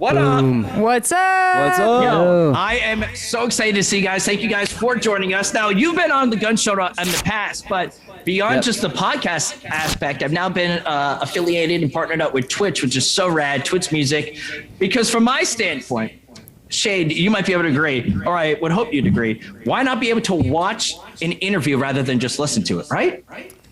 What up? What's up? What's up? Yo, I am so excited to see you guys. Thank you guys for joining us. Now, you've been on the Gunz Show in the past, but beyond just the podcast aspect, I've now been affiliated and partnered up with Twitch, which is so rad, Twitch Music, because from my standpoint, Shaed, you might be able to agree, or I would hope you'd agree, why not be able to watch an interview rather than just listen to it, right?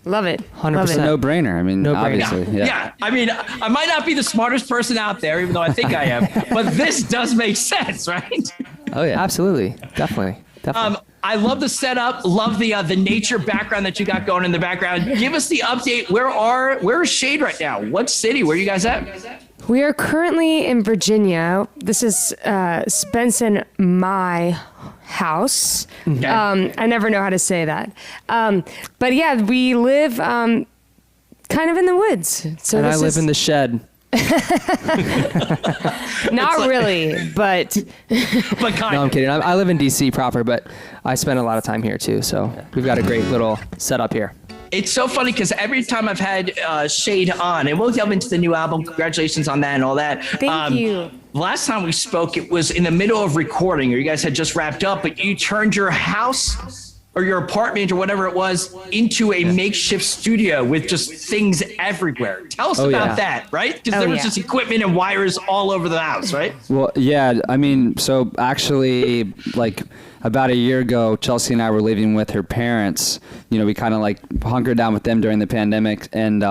Love it. 100% no-brainer. I mean, obviously. Yeah. I mean, I might not be the smartest person out there, even though I think I am, but this does make sense, right? Oh yeah, absolutely, definitely. I love the setup. Love the nature background that you got going in the background. Give us the update. Where is Shaed right now? What city? Where are you guys at? We are currently in Virginia. This is Spence and my house. Okay. I never know how to say that. But yeah, we live kind of in the woods. So and I live in the shed. Not really, but But kind No, I'm of. kidding. I live in DC proper, but I spend a lot of time here too. So we've got a great little setup here. It's so funny because every time I've had Shaed on, and we'll delve into the new album. Congratulations on that and all that. Thank you. Last time we spoke, it was in the middle of recording, or you guys had just wrapped up, but you turned your house or your apartment or whatever it was into a makeshift studio with just things everywhere. Tell us about that, right? Because there was just equipment and wires all over the house, right? Well, yeah, I mean, so actually, like about a year ago, Chelsea and I were living with her parents. You know, we kind of like hunkered down with them during the pandemic, and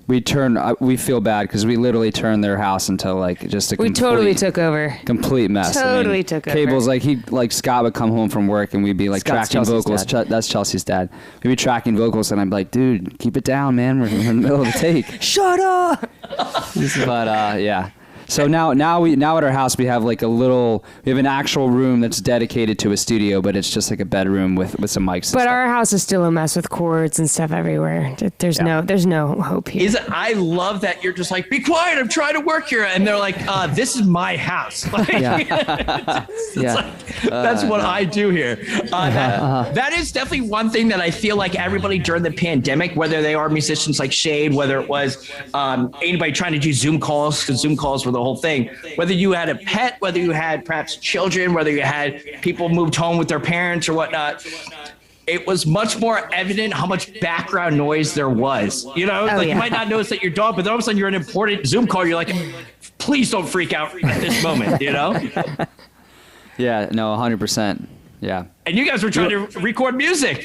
we feel bad because we literally turned their house into like just a totally took over. Complete mess. Totally took over. Cables, like Scott would come home from work and we'd be like Scott's tracking Chelsea's vocals. dad. That's Chelsea's dad. We'd be tracking vocals and I'd be like, dude, keep it down, man. We're in the middle of the take. Shut up. But yeah. So now at our house we have like we have an actual room that's dedicated to a studio, but it's just like a bedroom with some mics. But our house is still a mess with cords and stuff everywhere. There's no hope here. I love that you're just like, be quiet, I'm trying to work here. And they're like, this is my house. Like, that's what I do here. That is definitely one thing that I feel like everybody during the pandemic, whether they are musicians like Shaed, whether it was anybody trying to do Zoom calls, because Zoom calls were the whole thing, whether you had a pet, whether you had perhaps children, whether you had people moved home with their parents or whatnot, it was much more evident how much background noise there was. You know, you might not notice that your dog, but then all of a sudden you're in an important Zoom call. You're like, please don't freak out at this moment, you know? Yeah, no, 100%. Yeah. And you guys were trying to record music.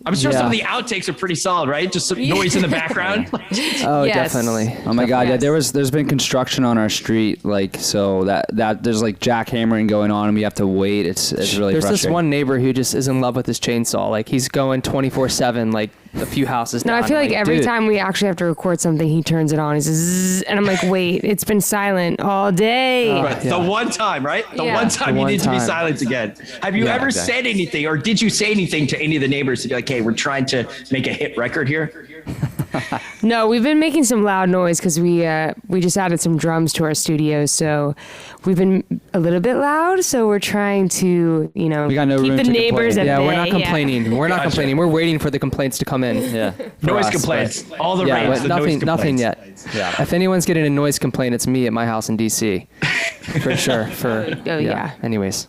I'm sure some of the outtakes are pretty solid, right? Just some noise in the background. Oh, definitely. Oh my God, yeah. There's been construction on our street, like so that there's like jackhammering going on, and we have to wait. It's really There's frustrating. this one neighbor who just is in love with his chainsaw. Like he's going 24/7, like a few houses down. No, I feel like every dude. time we actually have to record something, he turns it on. He's zzz, and I'm like, wait, it's been silent all day. Right. The one time, right? The one time you need to be silent again. Have you ever said anything, or did you say anything to any of the neighbors to be like, hey, we're trying to make a hit record here? No, we've been making some loud noise because we just added some drums to our studio, so we've been a little bit loud. So we're trying to, we got no keep room the to neighbors at Yeah, bay. we're not complaining. We're not complaining. We're waiting for the complaints to come in. Yeah. Noise complaints. All the raves, but the nothing noise yet. complaints. Yeah. If anyone's getting a noise complaint, it's me at my house in DC. For sure. Anyways.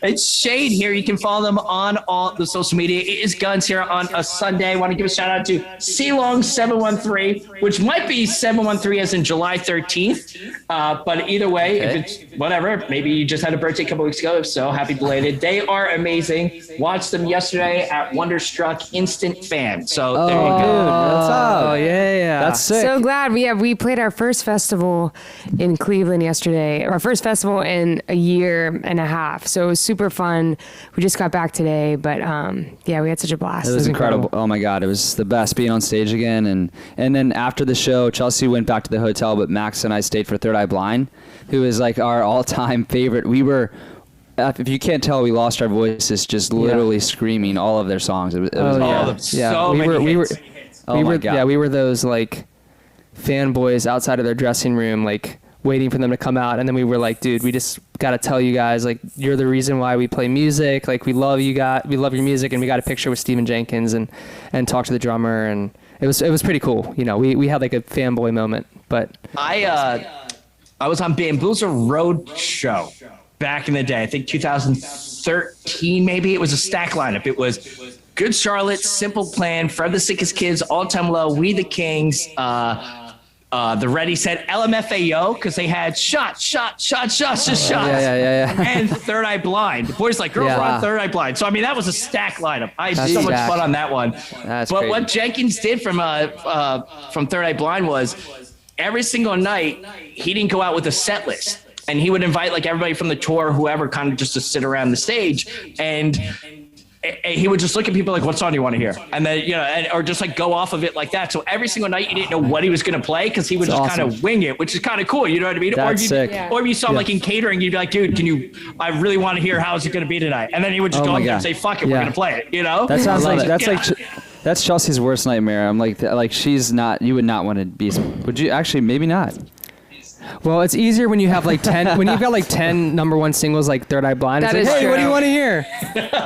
It's Shaed here. You can follow them on all the social media. It is Gunz here on a Sunday. I want to give a shout out to C-Long713, which might be 713 as in July 13th. But either way, if it's whatever, maybe you just had a birthday a couple weeks ago. If so, happy belated. They are amazing. Watched them yesterday at Wonderstruck Instant Fan. So there you go. Dude, what's up? Oh, yeah. That's sick. So glad we played our first festival in Cleveland yesterday, our first festival in a year and a half. So it was super fun. We just got back today, but we had such a blast. It was incredible. Oh my God, it was the best being on stage again. And then after the show, Chelsea went back to the hotel, but Max and I stayed for Third Eye Blind, who is like our all-time favorite. We were, if you can't tell, we lost our voices just literally screaming all of their songs. It was We were those like fanboys outside of their dressing room, like waiting for them to come out, and then we were like, dude, we just got to tell you guys, like, you're the reason why we play music, like we love you guys, we love your music. And we got a picture with Stephen Jenkins and talked to the drummer, and it was pretty cool. You know, we had like a fanboy moment. But I was on Bamboozle Road Show back in the day. I think 2013, maybe. It was a stack lineup. It was Good Charlotte, Simple Plan, Fred the Sickest Kids, All Time Low, We the Kings, the Ready Set, LMFAO, because they had shots, just shots. Yeah. And Third Eye Blind. The boys like, girls were on Third Eye Blind. So, I mean, that was a stack lineup. I had so much fun on that one. That's but crazy. what Jenkins did from Third Eye Blind was every single night, he didn't go out with a set list. And he would invite like everybody from the tour, whoever, kind of just to sit around the stage. And he would just look at people like, what song do you want to hear? And then, or just like go off of it like that. So every single night you didn't know what he was going to play because he would just kind of wing it, which is kind of cool. You know what I mean? That's sick. Or if you saw him like in catering, you'd be like, dude, I really want to hear how is it going to be tonight? And then he would just go up there and say, fuck it, we're going to play it, That sounds that's Chelsea's worst nightmare. I'm like, she's not, you would not want to be, would you? Actually, maybe not. Well, it's easier when you have like 10, when you've got like 10 number one singles like Third Eye Blind. That It's like, is hey, what do true. you want to hear?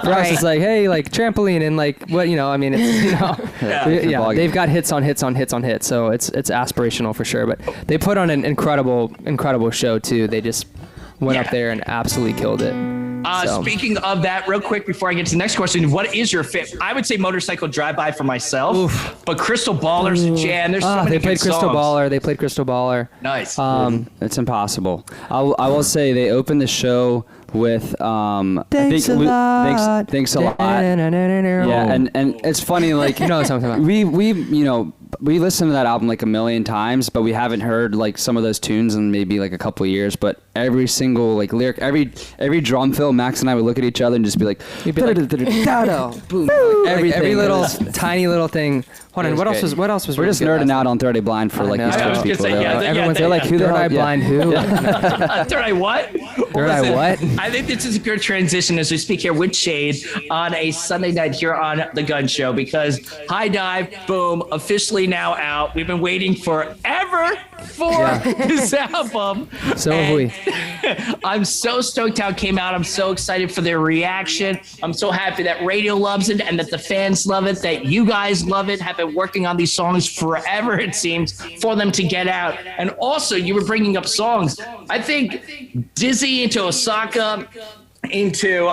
For us, it's like, hey, like Trampoline and like, what, I mean, it's, they've got hits on hits on hits on hits. So it's aspirational for sure. But they put on an incredible show too. They just went up there and absolutely killed it. Speaking of that, real quick before I get to the next question, what is your fit? I would say Motorcycle Drive-By for myself, but Crystal Baller's a jam. There's so many they played good Crystal songs. Baller. They played Crystal Baller. Nice. It's impossible. I will say they opened the show with Thanks a lot. Thanks a lot. Yeah, and it's funny, like, You know what I'm talking about. we listened to that album like a million times, but we haven't heard like some of those tunes in maybe like a couple of years. But every single like lyric, every drum fill, Max and I would look at each other and just be like, boom, Every little tiny little thing. Hold on, what else was We're just nerding out on 30 Blind for like know. these I Twitch was gonna people. say, They're yeah, like- everyone's- They're like, who the Third Eye Eye, Blind who? Third Eye what? Third Eye what? I think this is a good transition as we speak here with Shaed on a Sunday night here on the Gunz Show, because High Dive, boom, officially now out. We've been waiting forever for this album. So have we. I'm so stoked how it came out. I'm so excited for their reaction. I'm so happy that radio loves it and that the fans love it, that you guys love it, have been working on these songs forever, it seems, for them to get out. And also, you were bringing up songs. I think Dizzy into Osaka, into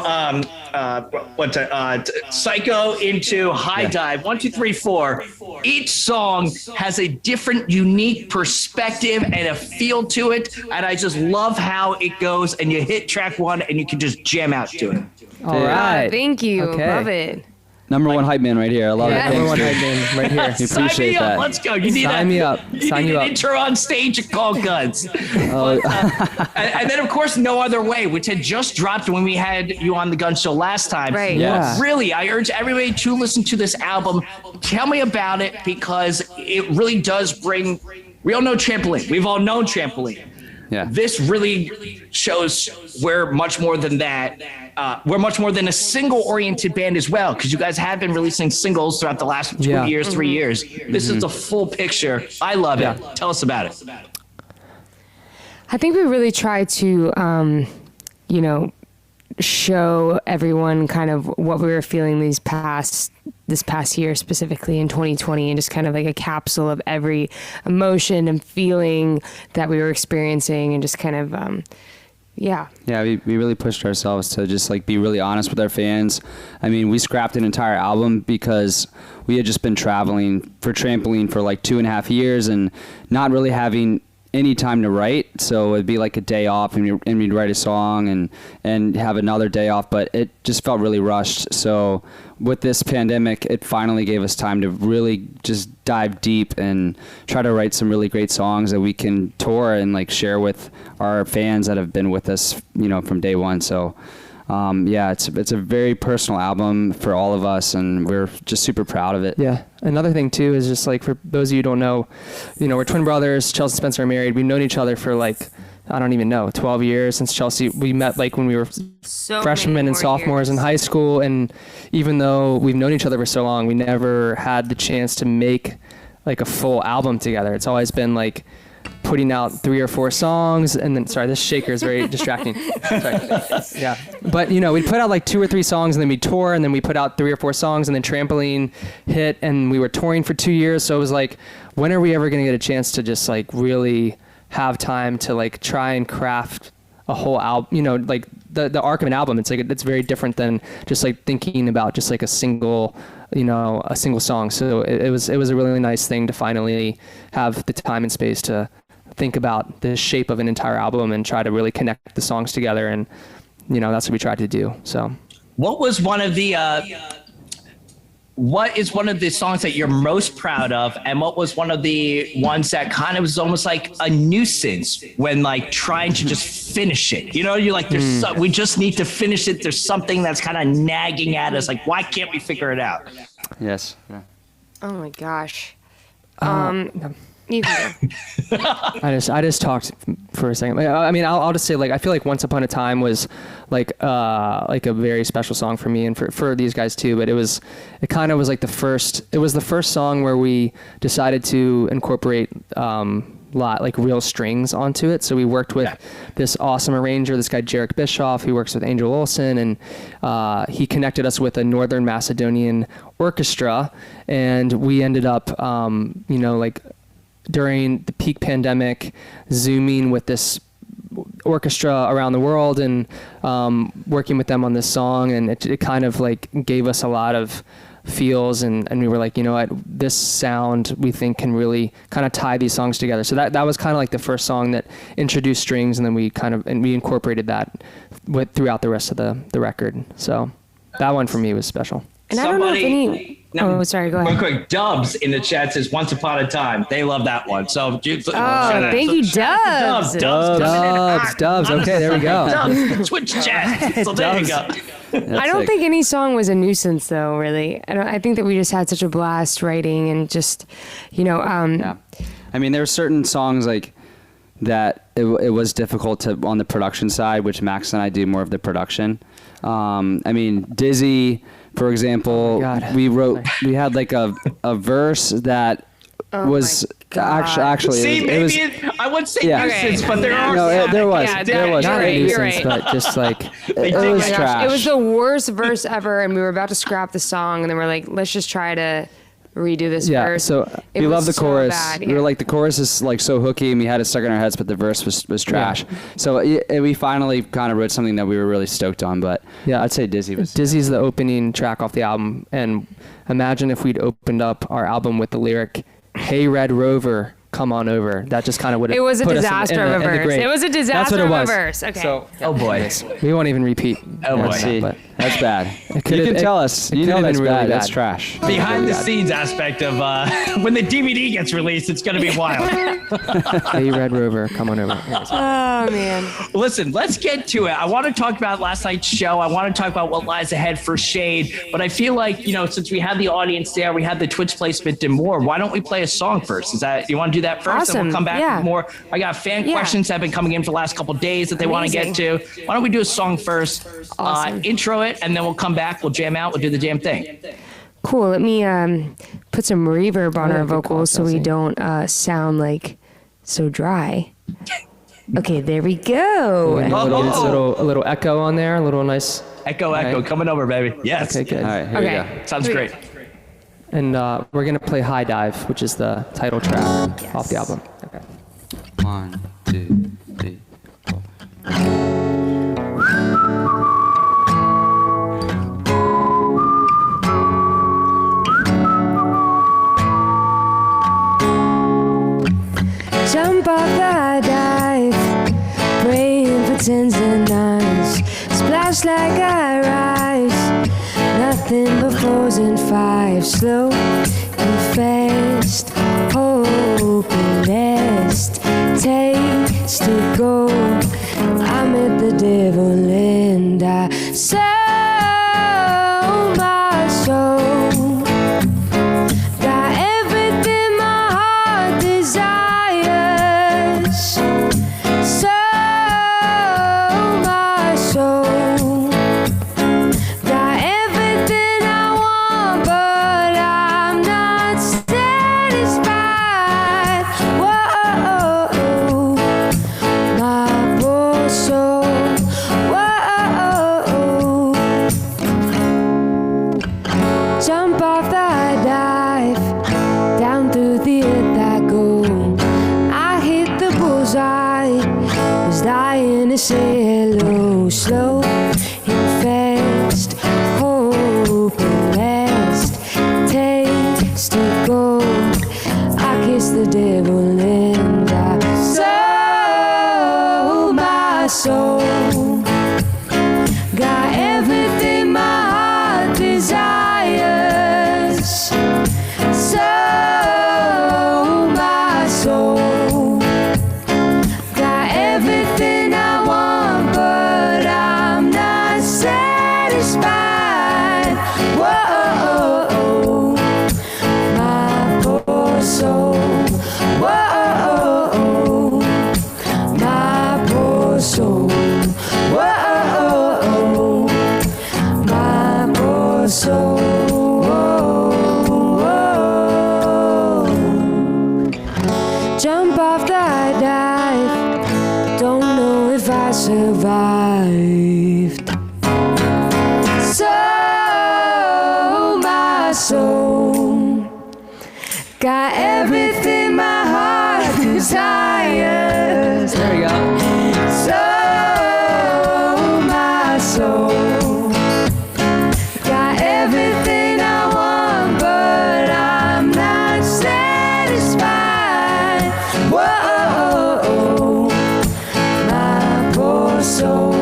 Psycho, into High Dive, 1, 2, 3, 4. Each song has a different, unique perspective and a feel to it, and I just love how it goes. And you hit track 1, and you can just jam out to it. All right. Thank you. Okay. Love it. Number one hype man right here. I love Yeah. it. Number one Thanks, hype dude. man right here. We Sign me appreciate up. that. Let's go. You need Sign me up. You Sign need you an up. intro on stage called Gunz. And then, of course, No Other Way, which had just dropped when we had you on the Gunz Show last time. Right. Yeah. Really, I urge everybody to listen to this album. Tell me about it, because it really does bring. We all know Trampoline. We've all known Trampoline. Yeah. This really shows we're much more than that. We're much more than a single-oriented band as well, because you guys have been releasing singles throughout the last 2 Yeah. years, 3 years. This is the full picture. I love it. Tell us about it. I think we really try to, show everyone kind of what we were feeling this past year, specifically in 2020, and just kind of like a capsule of every emotion and feeling that we were experiencing, and just kind of, Yeah, we really pushed ourselves to just like be really honest with our fans. I mean, we scrapped an entire album because we had just been traveling for Trampoline for like 2.5 years and not really having any time to write. So it'd be like a day off and we'd write a song and have another day off, but it just felt really rushed. So with this pandemic, it finally gave us time to really just dive deep and try to write some really great songs that we can tour and like share with our fans that have been with us, from day one. So it's a very personal album for all of us, and we're just super proud of it. Yeah. Another thing too is just like, for those of you who don't know, we're twin brothers. Chelsea and Spencer are married. We've known each other for like, I don't even know, 12 years since Chelsea. We met like when we were freshmen and sophomores in high school. And even though we've known each other for so long, we never had the chance to make like a full album together. It's always been like putting out 3 or 4 songs, and then, sorry, this shaker is very distracting. Sorry. Yeah. But, we'd put out like 2 or 3 songs, and then we'd tour, and then we put out 3 or 4 songs, and then Trampoline hit, and we were touring for 2 years. So it was like, when are we ever going to get a chance to just like really have time to like try and craft a whole album, you know, like the arc of an album. It's like, it's very different than just like thinking about just like a single song. So it was a really nice thing to finally have the time and space to think about the shape of an entire album and try to really connect the songs together. And, you know, that's what we tried to do. So what was one of the, what is one of the songs that you're most proud of, and what was one of the ones that kind of was almost like a nuisance when like trying to just finish it? You know, you're like, we just need to finish it. There's something that's kind of nagging at us. Like, why can't we figure it out? Yes. Yeah. Oh my gosh. You can go. I just talked for a second. I mean, I'll just say, like, I feel like Once Upon a Time was like a very special song for me and for these guys too. But it kind of was like the first song where we decided to incorporate like real strings onto it. So we worked with this awesome arranger, this guy Jarek Bischoff, who works with Angel Olsen, and he connected us with a Northern Macedonian orchestra, and we ended up, you know, like during the peak pandemic, Zooming with this orchestra around the world and working with them on this song, and it kind of like gave us a lot of feels, and we were like, you know what, this sound we think can really kind of tie these songs together. So that was kind of like the first song that introduced strings, and then we incorporated that throughout the rest of the record. So that one for me was special. And I don't know if any... Oh, sorry, go ahead. Real quick, Dubs in the chat says Once Upon a Time. They love that one. So, thank you, Dubs. Dubs. Okay, there we go. Dubs, Twitch chat. So there you go. I don't think any song was a nuisance, though, really. I think that we just had such a blast writing and just, you know... Yeah. I mean, there were certain songs like that it was difficult to on the production side, which Max and I do more of the production. I mean, Dizzy, for example, we had like a verse that was actually See, it was, I wouldn't say nuisance, but there are. No, there was not a nuisance, right. but just like it was trash. It was the worst verse ever, and we were about to scrap the song, and then we're like, let's just try to redo this verse. So we love the chorus. We were like, the chorus is like so hooky, and we had it stuck in our heads, but the verse was trash. Yeah. So we finally kind of wrote something that we were really stoked on. But yeah, I'd say Dizzy's the opening track off the album, and imagine if we'd opened up our album with the lyric, "Hey Red Rover, come on over." That just kind of would have. It was a disaster of a verse. It was a disaster of a verse. Okay. So, oh boy, we won't even repeat. Oh boy, that's bad. You can tell us. You know that's bad. That's trash. Behind the scenes aspect of when the DVD gets released, it's gonna be wild. Hey Red Rover, come on over. Oh man. Listen, let's get to it. I want to talk about last night's show. I want to talk about what lies ahead for Shaed. But I feel like, you know, since we had the audience there, we had the Twitch placement and more. Why don't we play a song first? You want to do that first? Awesome. And we'll come back Yeah. with more. I got fan questions that have been coming in for the last couple of days that they want to get to. Why don't we do a song first? Awesome. Intro it, and then we'll come back. We'll jam out. We'll do the damn thing. Cool. Let me put some reverb on our vocals so we don't sound like so dry. Okay, there we go. A little echo on there, a little nice Echo, coming over, baby. Yes. Okay, good. All right, here we go. Sounds great. And we're gonna play High Dive, which is the title track off the album. Okay. 1, 2, 3, 4. Jump off the dive, praying for tens and nines. Splash like I rise, nothing but fours and fives. Slow and fast, hopeless. Taste to go. I met the devil and I sold my soul. Got everything my heart desires. Sold my soul. Got everything I want, but I'm not satisfied. Whoa, my poor soul. Whoa, Dying to say hello, slow and fast, hope and last, taste of gold. I kiss the devil and I sold my soul. Got everything my heart desires. Sold my soul. Got everything I want, but I'm not satisfied. Whoa, my poor soul. Whoa, my poor soul. Whoa, my poor soul. Jump off the high dive. Don't know if I survived. Sold my soul. Got everything my heart desires. There we go. Sold my soul. Got everything I want, but I'm not satisfied. Whoa, my poor soul.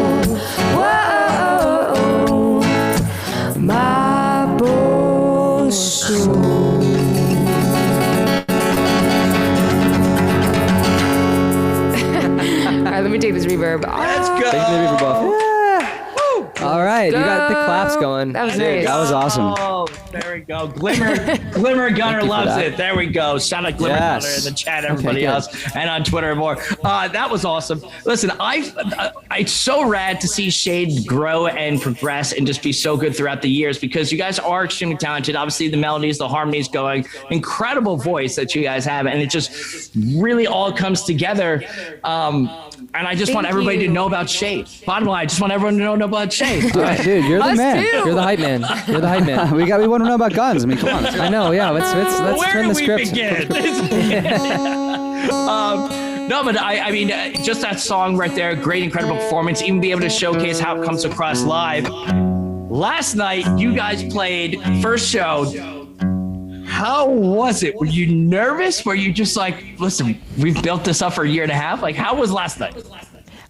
Whoa, my poor soul. All right, let me take this reverb. Let's go. Thank you, for both. All right, you got the claps going. That was Dude, nice. that was awesome. Oh, there we go. Glimmer Gunner loves it. There we go. Shout out Glimmer Yes. Gunner in the chat, everybody good. else, and on Twitter and more. That was awesome. Listen, it's so rad to see Shaed grow and progress and just be so good throughout the years because you guys are extremely talented. Obviously, the melodies, the harmonies going, incredible voice that you guys have, and it just really all comes together. And I just want everybody to know about Shaed. Bottom line, I just want everyone to know about Shaed. Dude, you're the Us man. too. You're the hype man. You're the hype man. We want to know about guns. I mean, come on. I know. Yeah. Let's Where turn do the we script. begin? No, but I mean, just that song right there, great, incredible performance. Even be able to showcase how it comes across live. Last night, you guys played first show. How was it? Were you nervous? Were you just like, listen, we've built this up for a year and a half? Like, how was last night?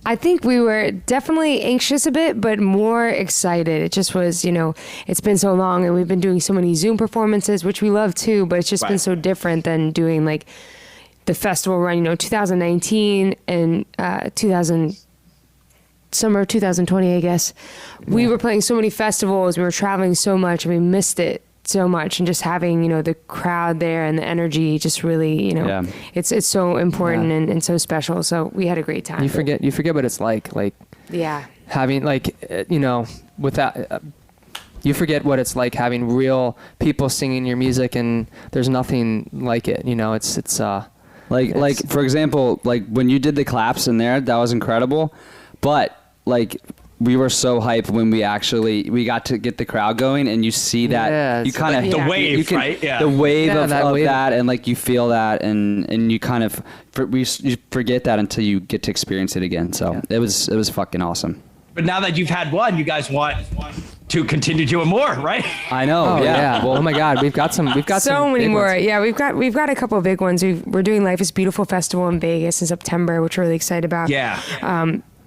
I think we were definitely anxious a bit, but more excited. It just was, it's been so long and we've been doing so many Zoom performances, which we love too, but it's just been so different than doing like the festival run, 2019 and summer 2020, I guess. Yeah. We were playing so many festivals. We were traveling so much and we missed it so much, and just having the crowd there and the energy just really it's so important and so special. So we had a great time. You forget what it's like having without you forget what it's like having real people singing your music, and there's nothing like it. It's like for example, like when you did the claps in there, that was incredible, but like we were so hyped when we got to get the crowd going, and you see that you kind of the wave, right? Yeah, the wave of wave. that, and like you feel that, and you kind of you forget that until you get to experience it again. So it was fucking awesome. But now that you've had one, you guys want to continue doing more, right? I know. Well, oh my God, we've got so many more. ones. Yeah, we've got a couple of big ones. We're doing Life is Beautiful Festival in Vegas in September, which we're really excited about. Yeah.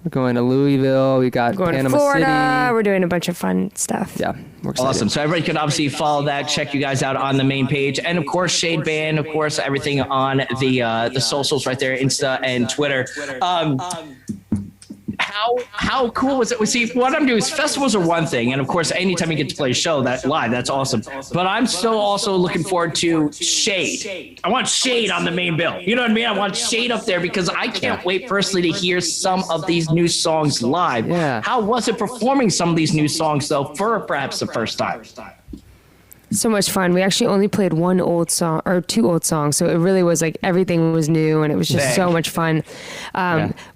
We're going to Louisville. We got going Panama to Florida. City. We're doing a bunch of fun stuff. Yeah, we're excited. Awesome. So everybody can obviously follow that, check you guys out on the main page, and of course Shaed Band, of course everything on the socials right there, Insta and Twitter. How cool was it? See, what I'm doing is festivals are one thing, and of course, anytime you get to play a show that live, that's awesome. But I'm still also looking forward to Shaed. I want Shaed on the main bill. You know what I mean? I want Shaed up there because I can't wait personally to hear some of these new songs live. Yeah. How was it performing some of these new songs though, for perhaps the first time? So much fun. We actually only played one old song or two old songs. So it really was like everything was new, and it was just so much fun.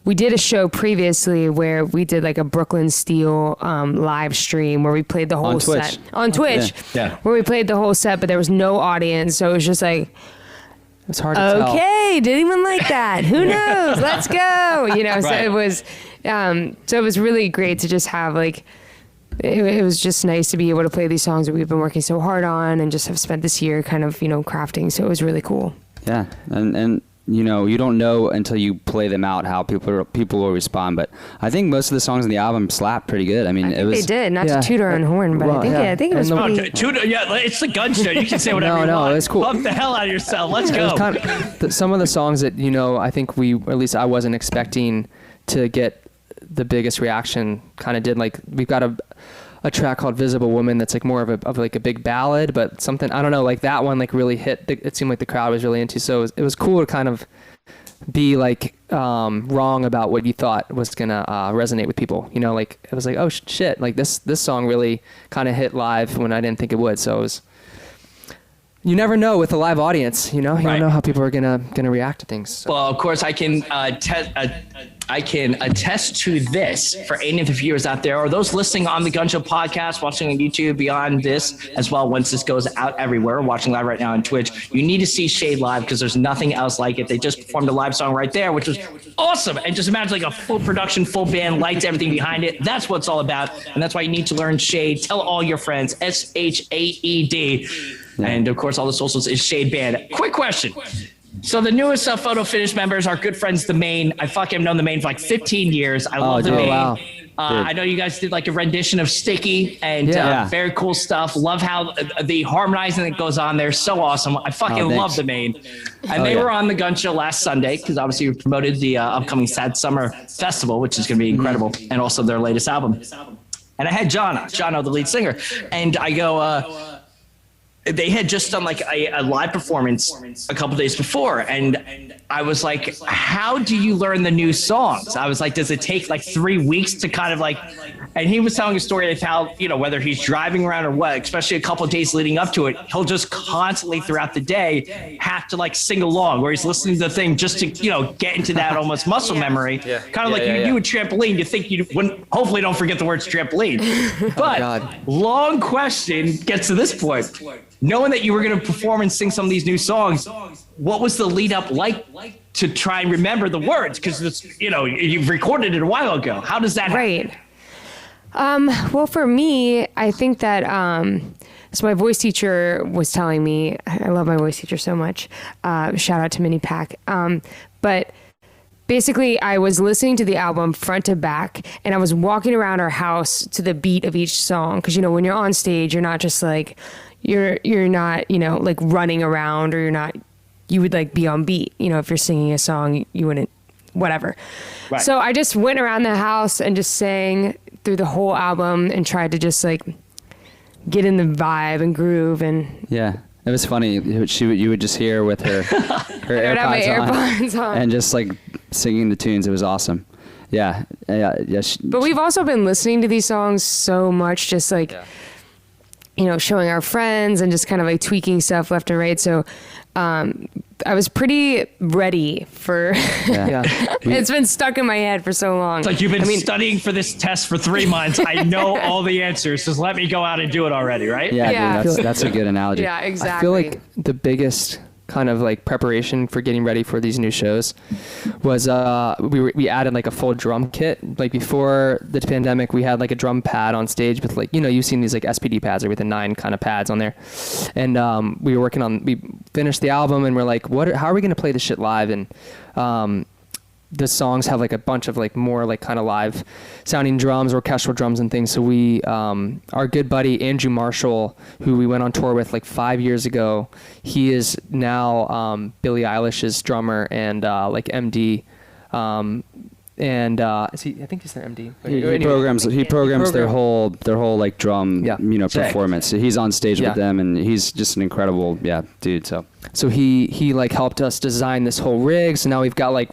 We did a show previously where we did like a Brooklyn Steel live stream where we played the whole set on Twitch. Yeah. Where we played the whole set, but there was no audience. So it was just like It's hard to tell. Okay, did anyone like that? Who knows? Let's go. You know, so it was really great to just have like, it was just nice to be able to play these songs that we've been working so hard on and just have spent this year kind of, you know, crafting. So it was really cool. Yeah, and you know, you don't know until you play them out how people will respond. But I think most of the songs on the album slapped pretty good. I mean, it was. They did, not to toot our own horn, but I think it was pretty. It's the Gunz Show. You can say whatever you want. It's cool. Pump the hell out of yourself. Let's go. Some of the songs that, you know, I think at least I wasn't expecting to get the biggest reaction kind of did. Like, we've got a track called Visible Woman that's like more of like a big ballad, but something, I don't know, like that one like really hit. It seemed like the crowd was really into. So it was cool to kind of be like wrong about what you thought was gonna resonate with people. You know, like it was like, oh shit, like this song really kind of hit live when I didn't think it would. So it was. You never know with a live audience, you know. You don't know how people are gonna react to things. So. Well, of course, I can attest to this for any of the viewers out there or those listening on the Gunz Show podcast, watching on YouTube, beyond this as well. Once this goes out everywhere, watching live right now on Twitch, you need to see Shaed live because there's nothing else like it. They just performed a live song right there, which was awesome. And just imagine like a full production, full band, lights, everything behind it. That's what it's all about, and that's why you need to learn Shaed. Tell all your friends. SHAED. And of course, all the socials is Shaed Band. Quick question. So the newest Photo Finish members, our good friends, The Main. I fucking known The Main for like 15 years. I love The Main. Wow. I know you guys did like a rendition of Sticky and very cool stuff. Love how the harmonizing that goes on there. So awesome. I fucking love The Main. And they were on the Gunz Show last Sunday because obviously we promoted the upcoming Sad Summer Festival, which is going to be incredible. And also their latest album. And I had Jono, the lead singer. And I go, they had just done like a live performance a couple days before. And I was like, how do you learn the new songs? I was like, does it take like 3 weeks to kind of like, and he was telling a story of how, you know, whether he's driving around or what, especially a couple of days leading up to it, he'll just constantly throughout the day have to like sing along where he's listening to the thing just to, you know, get into that almost muscle memory. Kind of like you do a trampoline. You think you wouldn't, hopefully don't forget the words trampoline. But long question gets to this point. Knowing that you were going to perform and sing some of these new songs, what was the lead up like to try and remember the words? Because it's, you know, you've recorded it a while ago. How does that happen? Right. Well, for me, I think that, so my voice teacher was telling me, I love my voice teacher so much. Shout out to Mini Pack. But basically I was listening to the album front to back and I was walking around our house to the beat of each song. Cause you know, when you're on stage, you're not just like, you're not, you know, like running around, or you would like be on beat. You know, if you're singing a song, you wouldn't, whatever. Right. So I just went around the house and just sang through the whole album and tried to just like get in the vibe and groove. And yeah, it was funny. You would just hear with her AirPods on and just like singing the tunes. It was awesome. Yeah. But we've also been listening to these songs so much, just like, you know, showing our friends and just kind of like tweaking stuff left and right. So I was pretty ready for it's been stuck in my head for so long. It's like you've been studying for this test for 3 months. I know all the answers. Just let me go out and do it already, right? Yeah. Dude, that's a good analogy. Yeah, exactly. I feel like the biggest kind of like preparation for getting ready for these new shows was we added like a full drum kit. Like before the pandemic, we had like a drum pad on stage with like, you know, you've seen these like SPD pads or with the 9 kind of pads on there. And we finished the album and we're like, how are we going to play this shit live? And the songs have like a bunch of like more like kind of live sounding drums, orchestral drums and things. So we, our good buddy Andrew Marshall, who we went on tour with like 5 years ago, he is now Billie Eilish's drummer and like MD. Is he? I think he's their MD. He programs their whole like drum performance. So he's on stage with them and he's just an incredible dude. So he like helped us design this whole rig. So now we've got like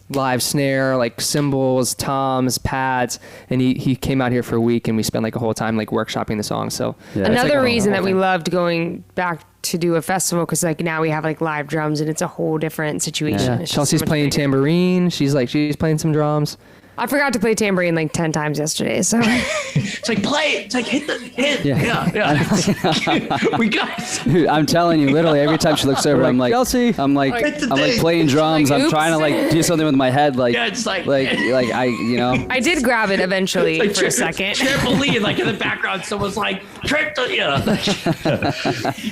live snare, like cymbals, toms, pads, and he came out here for a week and we spent like a whole time like workshopping the song. So another reason that we loved going back to do a festival, because like now we have like live drums and it's a whole different situation. Chelsea's playing tambourine. She's playing some drums. I forgot to play tambourine like 10 times yesterday, so It's like play. It's like hit. Yeah. Yeah. We got. Dude, I'm telling you, literally every time she looks over, I'm like, Chelsea. I'm like playing drums. Like, I'm trying to like do something with my head, like, Yeah, it's like I, you know. I did grab it eventually like for a second. Trampoline, like in the background, someone's like trampoline.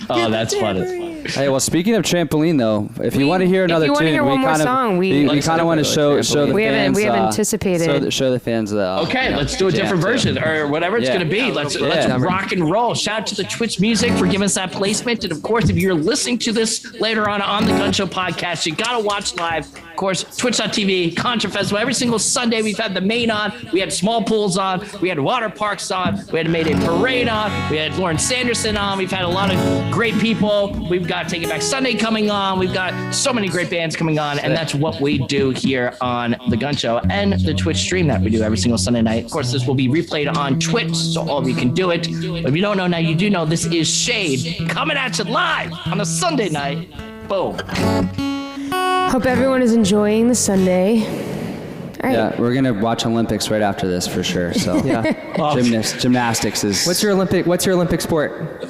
Oh, that's funny. Hey, well, speaking of trampoline, though, if you want to hear another you wanna tune, hear one more song, we kind of want to show the fans. We have anticipated. Show the fans the. Okay, let's do a different version or whatever it's gonna be. Let's rock and roll. Shout out to the Twitch Music for giving us that placement, and of course, if you're listening to this later on the Gunz Show podcast, you gotta watch live. Of course, Twitch.tv, Contra Festival. Every single Sunday, we've had the main on. We had small pools on. We had water parks on. We had Mayday Parade on. We had Lauren Sanderson on. We've had a lot of great people. We've got Take It Back Sunday coming on. We've got so many great bands coming on, and that's what we do here on the Gunz Show and the Twitch stream that we do every single Sunday night. Of course, this will be replayed on Twitch, so all of you can do it. But if you don't know now, you do know this is Shaed coming at you live on a Sunday night. Boom. Hope everyone is enjoying the Sunday. All right. Yeah, we're gonna watch Olympics right after this for sure. So gymnastics is. What's your Olympic sport?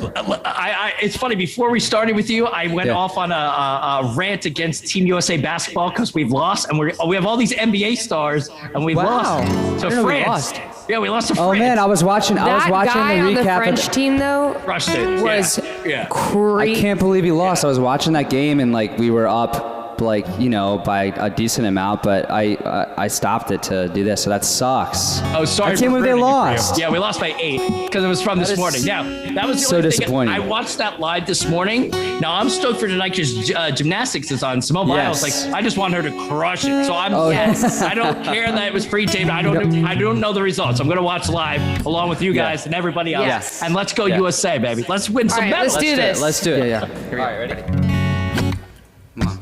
It's funny. Before we started with you, I went off on a rant against Team USA basketball because we've lost, and we have all these NBA stars, and we've lost to France. Yeah, we lost to France. Oh man, I was watching That the guy on the recap. French team though Crushed it. was Yeah. crazy. I can't believe he lost. I was watching that game and like we were up like, you know, by a decent amount, but I stopped it to do this, so that sucks. Oh, sorry. I can't believe they ruining it for you. lost. Yeah, we lost by 8 because it was from this morning. Yeah, that was the so only thing. disappointing. I watched that live this morning. Now I'm stoked for tonight because gymnastics is on. Simone Biles, Yes. like I just want her to crush it. So I'm. Yes. I don't care that it was pre-taped. I don't know the results. I'm gonna watch live along with you guys and everybody else. Yes. And let's go USA, baby. Let's win some right, medals. let's do this. Let's do it. Yeah. All right, ready? Come on.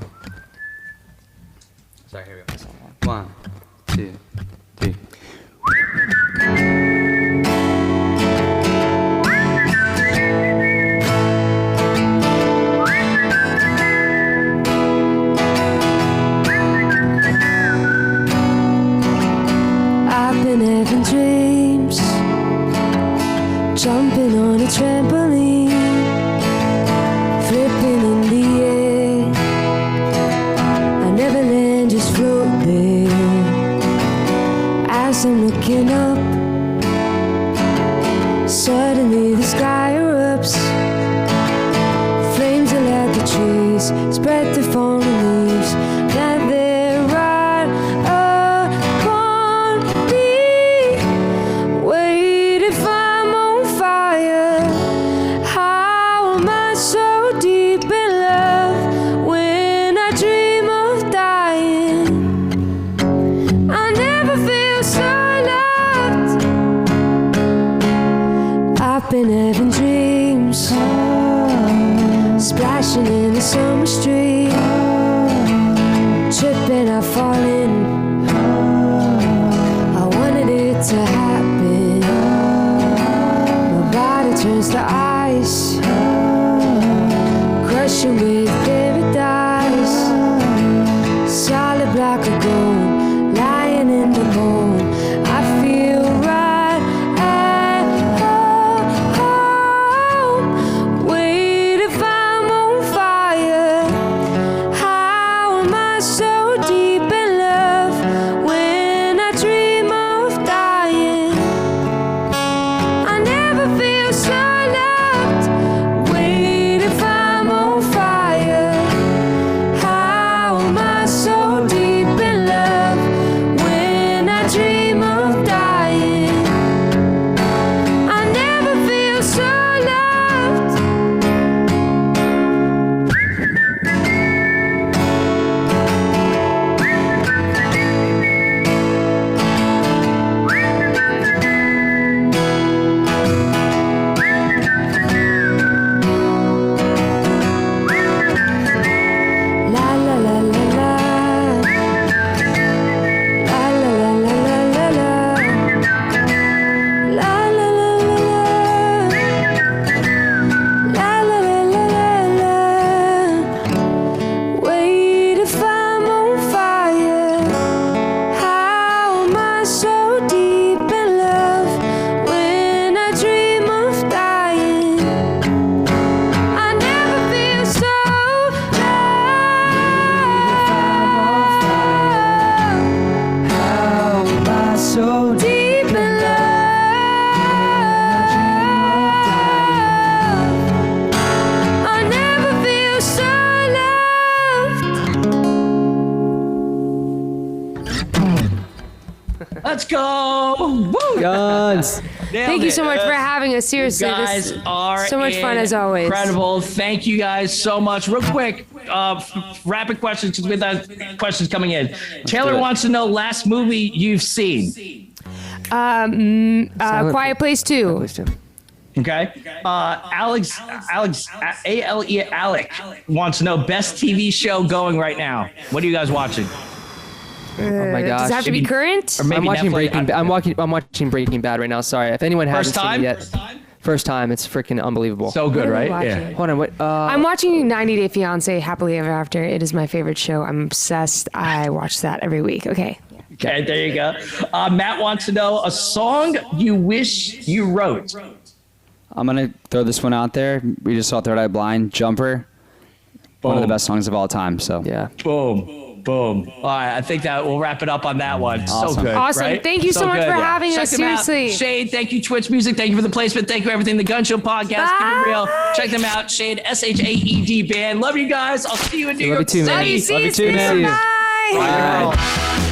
Sorry, here we go. 1, 2, 3. I've been having dreams, jumping on a trampoline, flipping in the air. I never land, just float there. As I'm looking up, suddenly the sky erupts. Flames that light the trees, spread the fallen leaves. That they're right upon me. Wait, if I'm on fire, how am I so deep in love when I dream of dying? I never feel so loved. I've been having dreams, splashing in the summer street, tripping, I fall in. I wanted it to happen. My body turns to ice, crushing with paradise. Solid block of gold, lying in the mold. I feel right at home. Wait, if I'm on fire, how am I so deep in love so deep in love. I never feel so loved. Let's go. Woo. Guns. Thank you so much for having us. Seriously, You guys this are so much fun as always. Incredible. Thank you guys so much. Real quick, rapid questions because we have questions coming in. Taylor wants to know last movie you've seen. Quiet Place 2. Okay. Alex, Alec wants to know best TV show going right now. What are you guys watching? Oh my gosh. Does it have to be current? Or maybe I'm watching Netflix? I'm watching Breaking Bad right now. Sorry, if anyone hasn't First seen time? it yet. First time. It's freaking unbelievable. So good, What are right? we watching? Hold on. What? I'm watching 90 Day Fiancé Happily Ever After. It is my favorite show. I'm obsessed. I watch that every week. Okay. Okay, there you go. Matt wants to know a song you wish you wrote. I'm gonna throw this one out there. We just saw Third Eye Blind, Jumper, one of the Boom. best songs of all time. So Yeah. Boom. Boom. All right, I think that we'll wrap it up on that one. So Awesome. good. Awesome. Right? Thank you so much for having Check us. them out. Seriously. Shaed, thank you, Twitch Music. Thank you for the placement. Thank you, everything. The Gunz Show podcast. Keep it real. Check them out. Shaed, Shaed band. Love you guys. I'll see you in New Love you York too, man. Love you. City. See you Love you too, soon. man. Bye. Bye, girl.